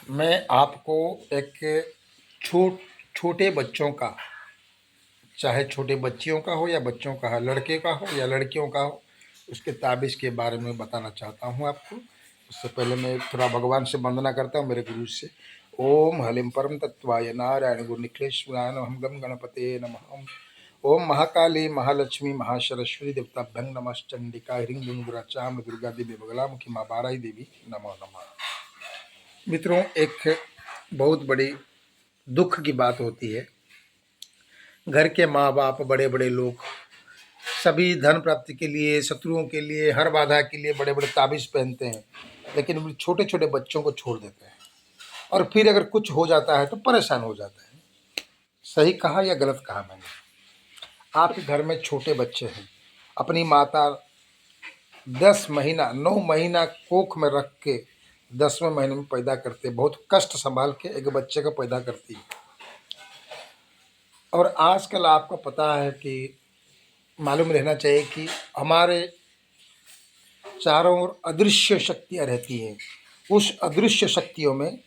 मैं आपको एक छोटे बच्चों का, चाहे छोटे बच्चियों का हो या बच्चों का हो, लड़के का हो या लड़कियों का हो, उसके ताबीज़ के बारे में बताना चाहता हूँ आपको। उससे पहले मैं थोड़ा भगवान से वंदना करता हूँ, मेरे गुरु से। ओम हलिम परम तत्वाय नारायण गुरु निखिलेश्वराय नमः गम गणपते नमः। ओम महाकाली महालक्ष्मी महासरस्वती देवताभ्यं नमश्चंडिका ह्रीं दुर्गाचाम दुर्गा देवी बगलामुखी माँ बाराई देवी नमो नमः। मित्रों, एक बहुत बड़ी दुख की बात होती है। घर के माँ बाप, बड़े बड़े लोग सभी धन प्राप्ति के लिए, शत्रुओं के लिए, हर बाधा के लिए बड़े बड़े ताबीज़ पहनते हैं, लेकिन छोटे छोटे बच्चों को छोड़ देते हैं और फिर अगर कुछ हो जाता है तो परेशान हो जाते हैं। सही कहा या गलत कहा मैंने? आपके घर में छोटे बच्चे हैं, अपनी माता 10 महीना 9 महीना कोख में रख के 10वें महीने में पैदा करते, बहुत कष्ट संभाल के एक बच्चे को पैदा करती है। और आजकल आपको पता है कि मालूम रहना चाहिए कि हमारे चारों ओर अदृश्य शक्तियाँ रहती हैं। उस अदृश्य शक्तियों में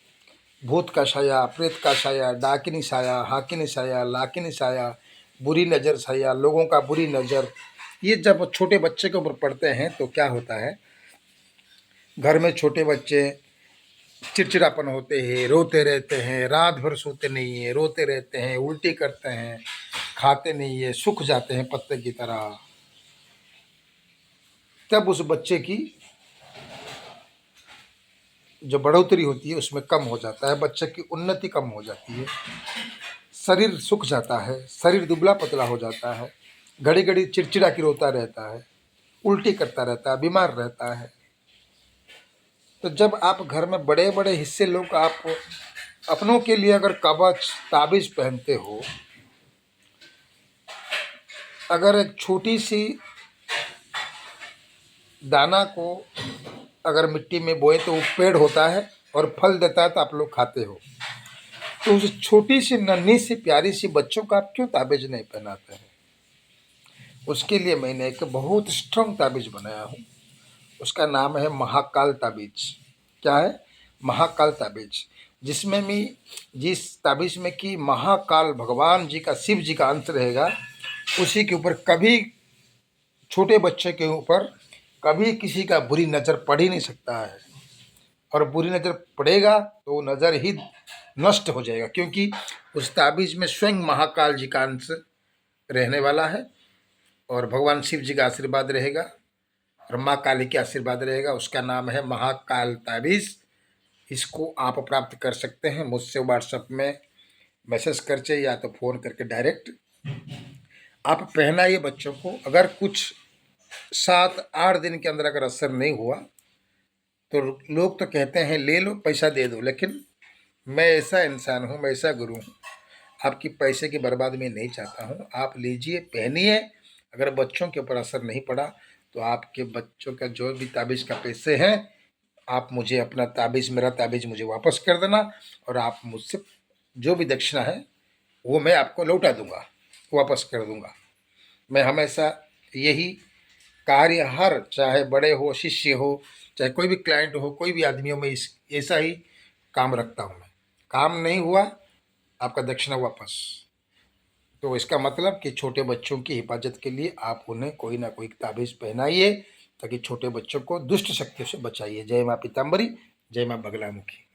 भूत का साया, प्रेत का साया, डाकिनी साया, हाकिनी साया, लाकिनी साया, बुरी नज़र साया, लोगों का बुरी नज़र, ये जब छोटे बच्चे के ऊपर पड़ते हैं तो क्या होता है, घर में छोटे बच्चे चिड़चिड़ापन होते हैं, रोते रहते हैं, रात भर सोते नहीं है, रोते रहते हैं, उल्टी करते हैं, खाते नहीं है, सूख जाते हैं पत्ते की तरह। तब उस बच्चे की जो बढ़ोतरी होती है उसमें कम हो जाता है, बच्चे की उन्नति कम हो जाती है, शरीर सूख जाता है, शरीर दुबला पतला हो जाता है, घड़ी घड़ी चिड़चिड़ा की रोता रहता है, उल्टी करता रहता है, बीमार रहता है। तो जब आप घर में बड़े बड़े हिस्से लोग आप अपनों के लिए अगर कवच ताबीज़ पहनते हो, अगर एक छोटी सी दाना को अगर मिट्टी में बोए तो वो पेड़ होता है और फल देता है, तो आप लोग खाते हो। तो उस छोटी सी नन्ही सी प्यारी सी बच्चों का आप क्यों ताबीज़ नहीं पहनाते हैं? उसके लिए मैंने एक बहुत स्ट्रॉन्ग ताबीज़ बनाया हूँ। उसका नाम है महाकाल ताबीज़। क्या है? महाकाल ताबीज़। जिसमें भी जिस ताबीज़ में कि महाकाल भगवान जी का, शिव जी का अंश रहेगा, उसी के ऊपर कभी छोटे बच्चे के ऊपर कभी किसी का बुरी नज़र पड़ ही नहीं सकता है। और बुरी नज़र पड़ेगा तो वो नज़र ही नष्ट हो जाएगा, क्योंकि उस ताबीज़ में स्वयं महाकाल जी का अंश रहने वाला है और भगवान शिव जी का आशीर्वाद रहेगा और माँ काली के आशीर्वाद रहेगा। उसका नाम है महाकाल ताबीज़। इसको आप प्राप्त कर सकते हैं मुझसे व्हाट्सएप में मैसेज करके या तो फ़ोन करके डायरेक्ट। आप पहनाइए बच्चों को। अगर कुछ 7-8 दिन के अंदर अगर असर नहीं हुआ तो लोग तो कहते हैं ले लो, पैसा दे दो, लेकिन मैं ऐसा इंसान हूँ, मैं ऐसा गुरु हूँ, आपकी पैसे की बर्बादी में नहीं चाहता हूँ। आप लीजिए, पहनिए। अगर बच्चों के ऊपर असर नहीं पड़ा तो आपके बच्चों का जो भी ताबीज़ का पैसे हैं, आप मुझे अपना ताबीज़, मेरा ताबीज़ मुझे वापस कर देना और आप मुझसे जो भी दक्षिणा है वो मैं आपको लौटा दूंगा, वापस कर दूंगा। मैं हमेशा यही कार्य, हर चाहे बड़े हो, शिष्य हो, चाहे कोई भी क्लाइंट हो, कोई भी आदमी हो, मैं इस ऐसा ही काम रखता हूँ। मैं काम नहीं हुआ, आपका दक्षिणा वापस। तो इसका मतलब कि छोटे बच्चों की हिफाजत के लिए आप उन्हें कोई ना कोई ताबीज़ पहनाइए, ताकि छोटे बच्चों को दुष्ट शक्तियों से बचाइए। जय माँ पीताम्बरी, जय माँ बगलामुखी।